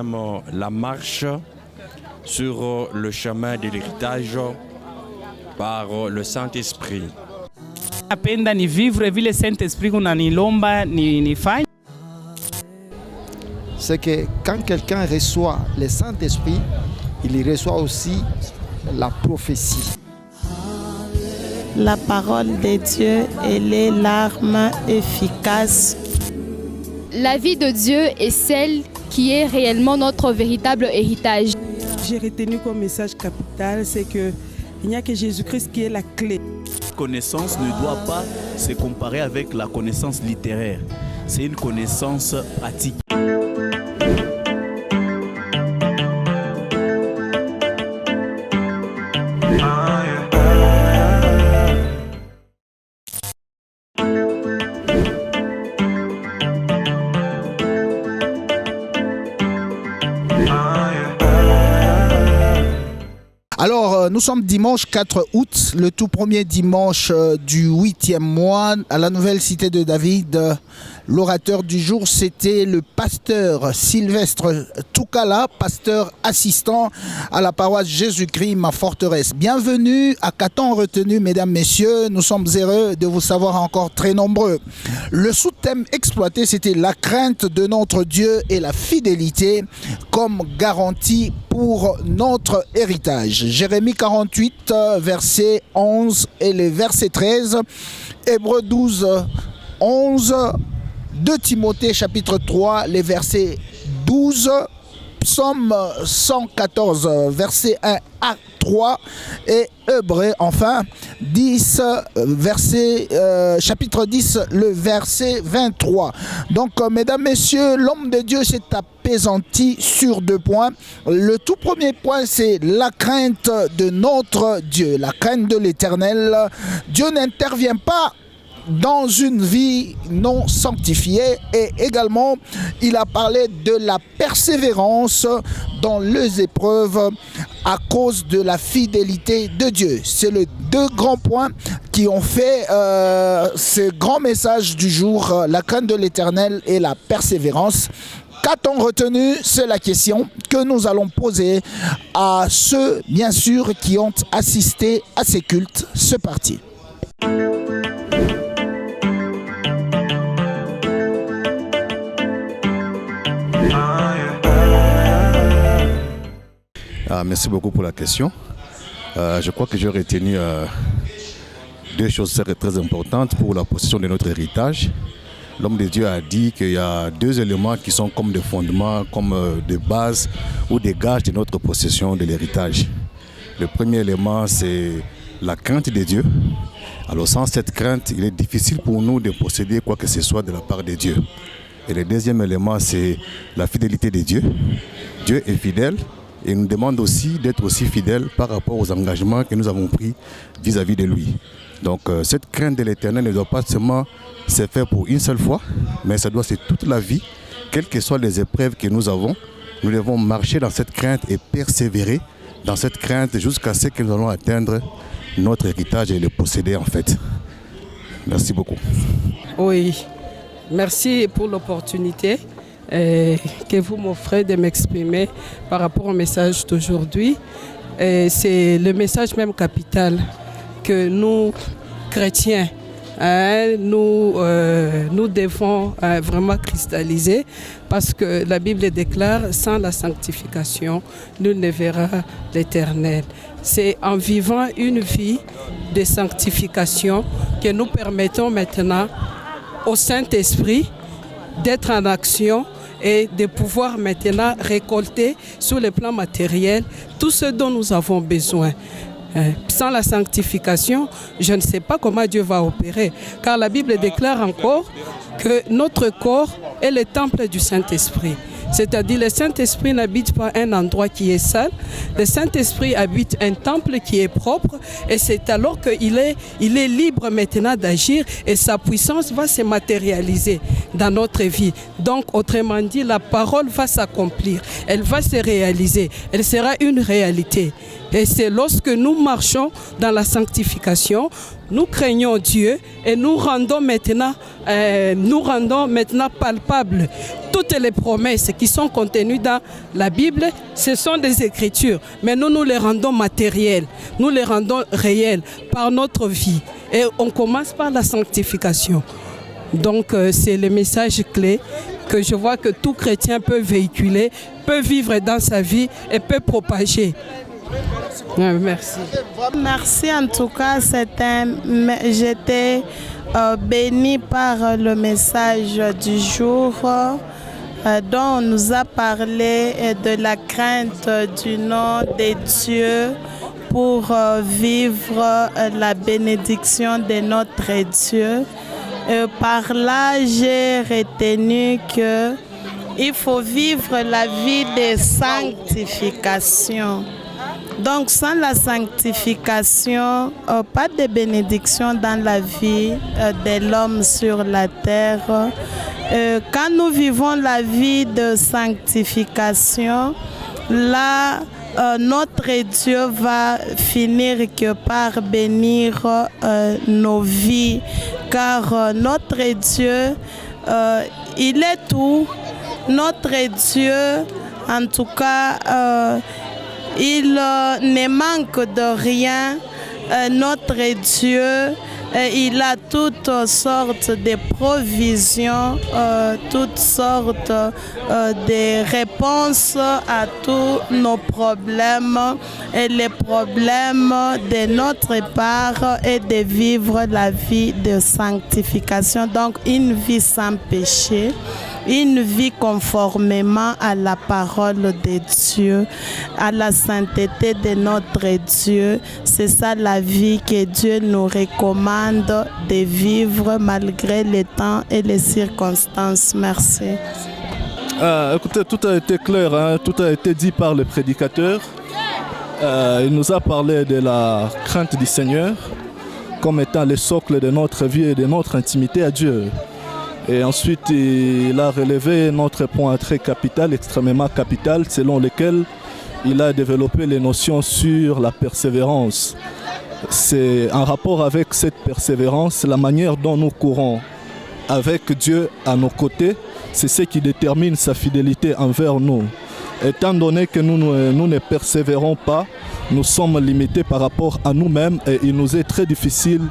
entame la marche sur le chemin de l'héritage par le Saint-Esprit. Napenda ni vivre vile Saint-Esprit kunanilomba nifanye. C'est que quand quelqu'un reçoit le Saint-Esprit, il reçoit aussi la prophétie. La parole de Dieu, elle est l'arme efficace. La vie de Dieu est celle qui est réellement notre véritable héritage. J'ai retenu comme message capital, c'est qu'il n'y a que Jésus-Christ qui est la clé. La connaissance ne doit pas se comparer avec la connaissance littéraire. C'est une connaissance pratique. Alors, nous sommes dimanche 4 août, le tout premier dimanche du 8e mois à la nouvelle cité de David. L'orateur du jour, c'était le pasteur Sylvestre Toukala, pasteur assistant à la paroisse Jésus-Christ, ma forteresse. Bienvenue à Qu'a-t-on retenu, mesdames, messieurs. Nous sommes heureux de vous savoir encore très nombreux. Le sous-thème exploité, c'était la crainte de notre Dieu et la fidélité comme garantie pour notre héritage. Jérémie 48, verset 11 et le verset 13. Hébreux 12, 11. 2 Timothée chapitre 3, les versets 12, Psaume 114, versets 1 à 3 et Hébreux enfin 10, chapitre 10, le verset 23. Donc, mesdames, messieurs, l'homme de Dieu s'est apaisanti sur 2 points. Le tout premier point, c'est la crainte de notre Dieu, la crainte de l'Éternel. Dieu n'intervient pas dans une vie non sanctifiée, et également il a parlé de la persévérance dans les épreuves à cause de la fidélité de Dieu. C'est les 2 grands points qui ont fait ce grand message du jour, la crainte de l'Éternel et la persévérance. Qu'a-t-on retenu? C'est la question que nous allons poser à ceux, bien sûr, qui ont assisté à ces cultes. C'est parti. Merci beaucoup pour la question. Je crois que j'ai retenu 2 choses très importantes pour la possession de notre héritage. L'homme de Dieu a dit qu'il y a 2 éléments qui sont comme des fondements, comme des bases ou des gages de notre possession de l'héritage. Le premier élément, c'est la crainte de Dieu. Alors sans cette crainte, il est difficile pour nous de posséder quoi que ce soit de la part de Dieu. Et le deuxième élément, c'est la fidélité de Dieu. Dieu est fidèle. Et nous demande aussi d'être aussi fidèles par rapport aux engagements que nous avons pris vis-à-vis de lui. Donc cette crainte de l'Éternel ne doit pas seulement se faire pour une seule fois, mais ça doit ser toute la vie, quelles que soient les épreuves que nous avons. Nous devons marcher dans cette crainte et persévérer dans cette crainte jusqu'à ce que nous allons atteindre notre héritage et le posséder en fait. Merci beaucoup. Oui, merci pour l'opportunité que vous m'offrez de m'exprimer par rapport au message d'aujourd'hui. C'est le message même capital que nous, chrétiens, nous devons vraiment cristalliser, parce que la Bible déclare: sans la sanctification, nul ne verra l'Éternel. C'est en vivant une vie de sanctification que nous permettons maintenant au Saint-Esprit d'être en action et de pouvoir maintenant récolter sur le plan matériel tout ce dont nous avons besoin. Sans la sanctification, je ne sais pas comment Dieu va opérer, car la Bible déclare encore que notre corps est le temple du Saint-Esprit. C'est-à-dire le Saint-Esprit n'habite pas un endroit qui est sale, le Saint-Esprit habite un temple qui est propre, et c'est alors qu'il est libre maintenant d'agir, et sa puissance va se matérialiser dans notre vie. Donc autrement dit, la parole va s'accomplir, elle va se réaliser, elle sera une réalité. Et c'est lorsque nous marchons dans la sanctification, nous craignons Dieu et nous rendons maintenant palpable toutes les promesses qui sont contenues dans la Bible, ce sont des écritures. Mais nous les rendons matérielles, nous les rendons réelles par notre vie. Et on commence par la sanctification. Donc c'est le message clé que je vois que tout chrétien peut véhiculer, peut vivre dans sa vie et peut propager. Merci. Merci en tout cas, j'étais bénie par le message du jour dont on nous a parlé de la crainte du nom de Dieu pour vivre la bénédiction de notre Dieu. Par là, j'ai retenu qu'il faut vivre la vie de sanctification. Donc sans la sanctification, pas de bénédiction dans la vie de l'homme sur la terre. Quand nous vivons la vie de sanctification, là, notre Dieu va finir par bénir nos vies, car notre Dieu, il est tout. Notre Dieu, en tout cas, il ne manque de rien. Notre Dieu, il a toutes sortes de provisions, toutes sortes de réponses à tous nos problèmes. Et les problèmes de notre part est de vivre la vie de sanctification, donc une vie sans péché. Une vie conformément à la parole de Dieu, à la sainteté de notre Dieu. C'est ça la vie que Dieu nous recommande de vivre malgré les temps et les circonstances. Merci. Écoutez, tout a été clair, hein? Tout a été dit par le prédicateur. Il nous a parlé de la crainte du Seigneur comme étant le socle de notre vie et de notre intimité à Dieu. Et ensuite, il a relevé notre point très capital, extrêmement capital, selon lequel il a développé les notions sur la persévérance. C'est en rapport avec cette persévérance, la manière dont nous courons avec Dieu à nos côtés, c'est ce qui détermine sa fidélité envers nous. Étant donné que nous ne persévérons pas, nous sommes limités par rapport à nous-mêmes et il nous est très difficile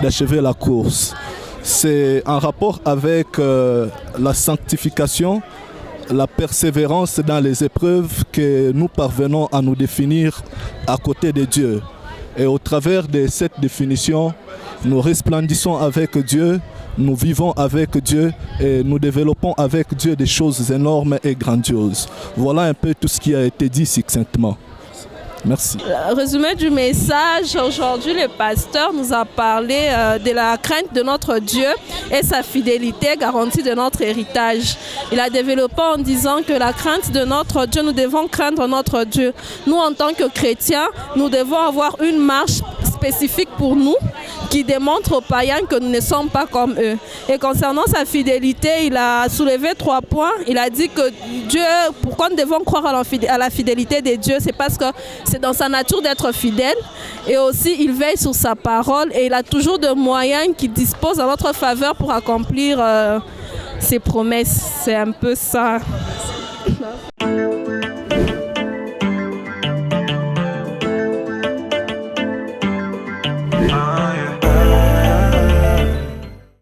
d'achever la course. C'est en rapport avec la sanctification, la persévérance dans les épreuves que nous parvenons à nous définir à côté de Dieu. Et au travers de cette définition, nous resplendissons avec Dieu, nous vivons avec Dieu et nous développons avec Dieu des choses énormes et grandioses. Voilà un peu tout ce qui a été dit succinctement. Merci. Résumé du message, aujourd'hui le pasteur nous a parlé de la crainte de notre Dieu et sa fidélité garantie de notre héritage. Il a développé en disant que la crainte de notre Dieu, nous devons craindre notre Dieu. Nous en tant que chrétiens, nous devons avoir une marche spécifique pour nous qui démontre aux païens que nous ne sommes pas comme eux. Et concernant sa fidélité, il a soulevé 3 points. Il a dit que Dieu, pourquoi nous devons croire à la fidélité de Dieu, c'est parce que c'est dans sa nature d'être fidèle et aussi il veille sur sa parole et il a toujours des moyens qu'il dispose en notre faveur pour accomplir ses promesses. C'est un peu ça.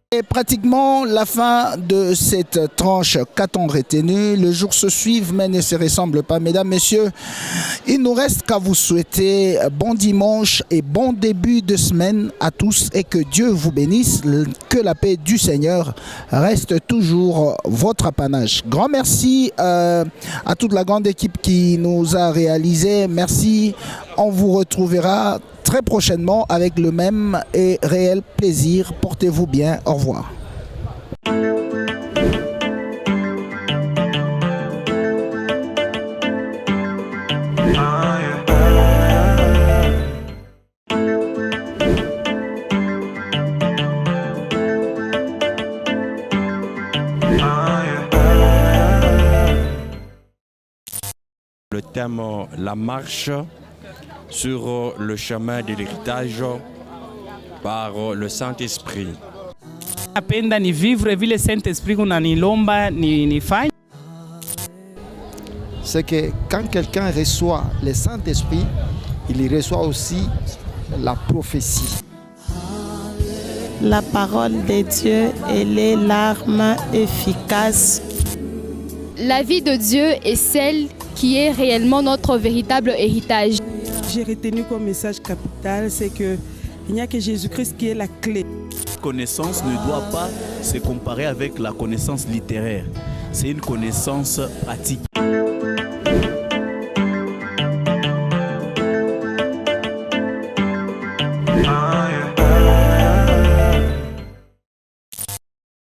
Et pratiquement la fin de cette tranche. Qu'a-t-on retenu? Le jour se suivent mais ne se ressemble pas. Mesdames, messieurs, il nous reste qu'à vous souhaiter bon dimanche et bon début de semaine à tous et que Dieu vous bénisse. Que la paix du Seigneur reste toujours votre apanage. Grand merci à toute la grande équipe qui nous a réalisé. Merci. On vous retrouvera très prochainement avec le même et réel plaisir. Portez-vous bien. Au revoir. Le thème la marche sur le chemin de l'héritage par le Saint-Esprit. Napenda ni vivre vile Saint-Esprit kunanilomba nifanye. c'est que quand quelqu'un reçoit le Saint-Esprit, il reçoit aussi la prophétie. La parole de Dieu, elle est l'arme efficace. La vie de Dieu est celle qui est réellement notre véritable héritage. J'ai retenu comme message capital, c'est qu'il n'y a que Jésus-Christ qui est la clé. La connaissance ne doit pas se comparer avec la connaissance littéraire. C'est une connaissance pratique.